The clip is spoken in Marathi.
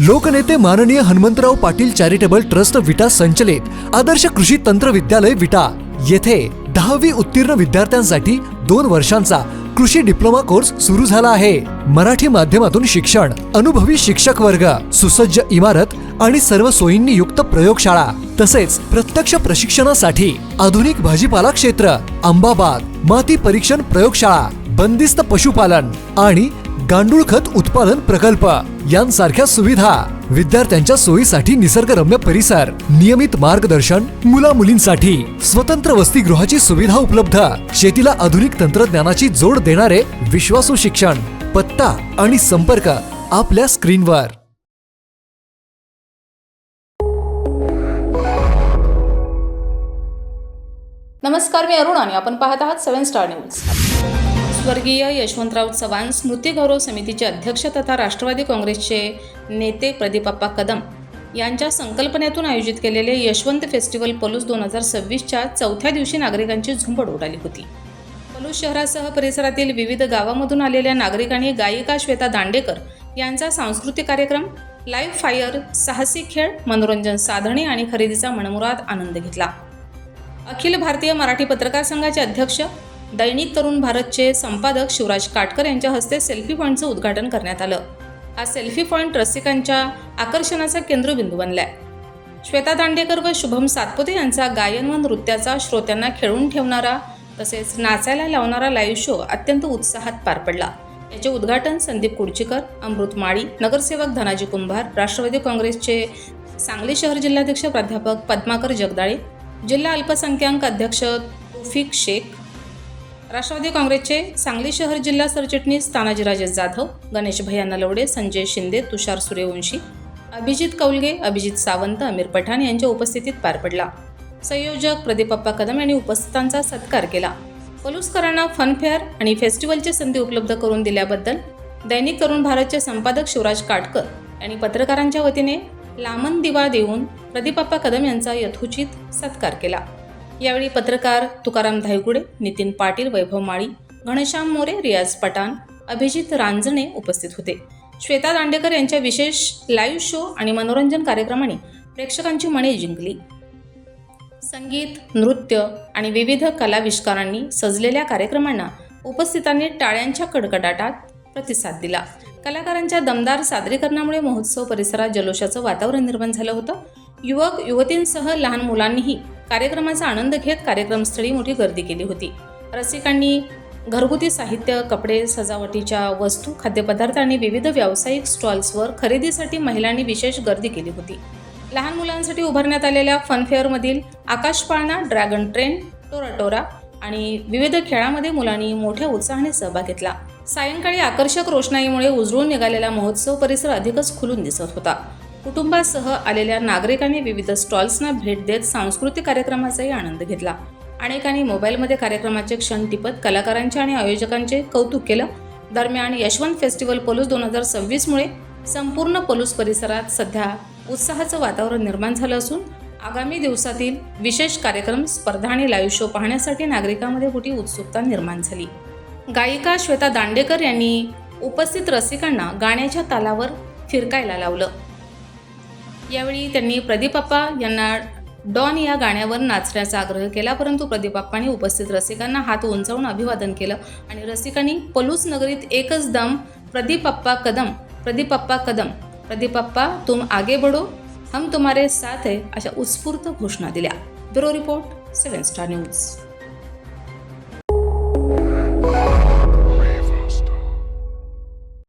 लोकनेते माननीय हनुमंतराव पाटील चॅरिटेबल ट्रस्ट विटा संचलित आदर्श कृषी तंत्र विद्यालय विटा येथे 10वी उत्तीर्ण विद्यार्थ्यांसाठी 2 वर्षांचा कृषी डिप्लोमा कोर्स सुरू झाला आहे। मराठी माध्यमातून शिक्षण, अनुभवी शिक्षक वर्ग, सुसज्ज इमारत आणि सर्व सोयींनी युक्त प्रयोगशाळा तसेच प्रत्यक्ष प्रशिक्षणासाठी आधुनिक भाजीपाला क्षेत्र, आंबा बाग, माती परीक्षण प्रयोगशाळा, बंदिस्त पशुपालन आणि गांडूळ खत उत्पादन प्रकल्प यांसारख्या सुविधा, विद्यार्थ्यांच्या सोयीसाठी निसर्गरम्य परिसर, नियमित मार्गदर्शन, मुला मुलींसाठी स्वतंत्र वसतिगृहाची सुविधा उपलब्ध, शेतीला आधुनिक तंत्रज्ञानाची जोड देणारे विश्वासू शिक्षण। पत्ता आणि संपर्क आपल्या स्क्रीनवर। नमस्कार, मी अरुण आणि आपण पाहत आहात 7 स्टार न्यूज। स्वर्गीय यशवंतराव चव्हाण स्मृती गौरव समितीचे अध्यक्ष तथा राष्ट्रवादी काँग्रेसचे नेते प्रदीपप्पा कदम यांच्या संकल्पनेतून आयोजित केलेले यशवंत फेस्टिवल पलूस 2026च्या 4थ्या दिवशी नागरिकांची झुंबड उडाली होती। पलूस शहरासह परिसरातील विविध गावांमधून आलेल्या नागरिकांनी गायिका श्वेता दांडेकर यांचा सांस्कृतिक कार्यक्रम, लाईव्ह फायर, साहसी खेळ, मनोरंजन साधने आणि खरेदीचा मनमुराद आनंद घेतला। अखिल भारतीय मराठी पत्रकार संघाचे अध्यक्ष, दैनिक तरुण भारतचे संपादक शिवराज काटकर यांच्या हस्ते सेल्फी पॉईंटचं उद्घाटन करण्यात आलं। हा सेल्फी पॉईंट रसिकांच्या आकर्षणाचा केंद्रबिंदू बनलाय। श्वेता दांडेकर व शुभम सातपुते यांचा गायन व नृत्याचा श्रोत्यांना खेळून ठेवणारा तसेच नाचायला लावणारा लाईव्ह शो अत्यंत उत्साहात पार पडला। याचे उद्घाटन संदीप कुडचीकर, अमृत माळी, नगरसेवक धनाजी कुंभार, राष्ट्रवादी काँग्रेसचे सांगली शहर जिल्हाध्यक्ष प्राध्यापक पद्माकर जगदाळे, जिल्हा अल्पसंख्याक अध्यक्ष तौफिक शेख, राष्ट्रवादी काँग्रेसचे सांगली शहर जिल्हा सरचिटणीस तानाजीराजे जाधव, गणेश भैया नलवडे, संजय शिंदे, तुषार सूर्यवंशी, अभिजित कौलगे, अभिजित सावंत, अमीर पठाण यांच्या उपस्थितीत पार पडला। संयोजक प्रदीपप्पा कदम यांनी उपस्थितांचा सत्कार केला। पलूसकरांना फनफेअर आणि फेस्टिवलची संधी उपलब्ध करून दिल्याबद्दल दैनिक तरुण भारतचे संपादक शिवराज काटकर यांनी पत्रकारांच्या वतीने लामण दिवा देऊन प्रदीपप्पा कदम यांचा यथोचित सत्कार केला। यावेळी पत्रकार तुकाराम धायगुडे, नितीन पाटील, वैभव माळी, घनश्याम मोरे, रियाज पठाण, अभिजित रांजणे उपस्थित होते। श्वेता दांडेकर यांच्या विशेष लाईव्ह शो आणि मनोरंजन कार्यक्रमाने प्रेक्षकांची मने जिंकली। संगीत, नृत्य आणि विविध कलाविष्कारांनी सजलेल्या कार्यक्रमांना उपस्थितांनी टाळ्यांच्या कडकडाटात प्रतिसाद दिला। कलाकारांच्या दमदार सादरीकरणामुळे महोत्सव परिसरात जल्लोषाचं वातावरण निर्माण झालं होतं। युवक युवतींसह लहान मुलांनीही कार्यक्रमाचा आनंद घेत कार्यक्रमस्थळी मोठी गर्दी केली होती। रसिकांनी घरगुती साहित्य, कपडे, सजावटीच्या वस्तू, खाद्यपदार्थ आणि विविध व्यावसायिक स्टॉल्सवर खरेदीसाठी महिलांनी विशेष गर्दी केली होती। लहान मुलांसाठी उभारण्यात आलेल्या फनफेअरमधील आकाशपाळणा, ड्रॅगन ट्रेन, टोराटोरा आणि विविध खेळामध्ये मुलांनी मोठ्या उत्साहाने सहभाग घेतला। सायंकाळी आकर्षक रोषणाईमुळे उजळून निघालेला महोत्सव परिसर अधिकच खुलून दिसत होता। कुटुंबासह आलेल्या नागरिकांनी विविध स्टॉल्सना भेट देत सांस्कृतिक कार्यक्रमाचाही आनंद घेतला। अनेकांनी मोबाईलमध्ये कार्यक्रमाचे क्षण टिपत कलाकारांचे आणि आयोजकांचे कौतुक केलं। दरम्यान यशवंत फेस्टिवल पलूस 2026मुळे संपूर्ण पलूस परिसरात सध्या उत्साहाचं वातावरण निर्माण झालं असून आगामी दिवसातील विशेष कार्यक्रम, स्पर्धा आणि लाईव्ह शो पाहण्यासाठी नागरिकांमध्ये मोठी उत्सुकता निर्माण झाली। गायिका श्वेता दांडेकर यांनी उपस्थित रसिकांना गाण्याच्या तालावर फिरकायला लावलं। यावेळी त्यांनी प्रदीपप्पा यांना डॉन या गाण्यावर नाचण्याचा आग्रह केला, परंतु प्रदीपप्पांनी उपस्थित रसिकांना हात उंचावून अभिवादन केलं आणि रसिकांनी पलूस नगरीत एकच दम प्रदीपप्पा कदम, प्रदीपप्पा कदम, प्रदीपप्पा तुम आगे बढ़ो, हम तुम्हारे साथ है अशा उत्स्फूर्त घोषणा दिल्या। Bureau report, 7 star news.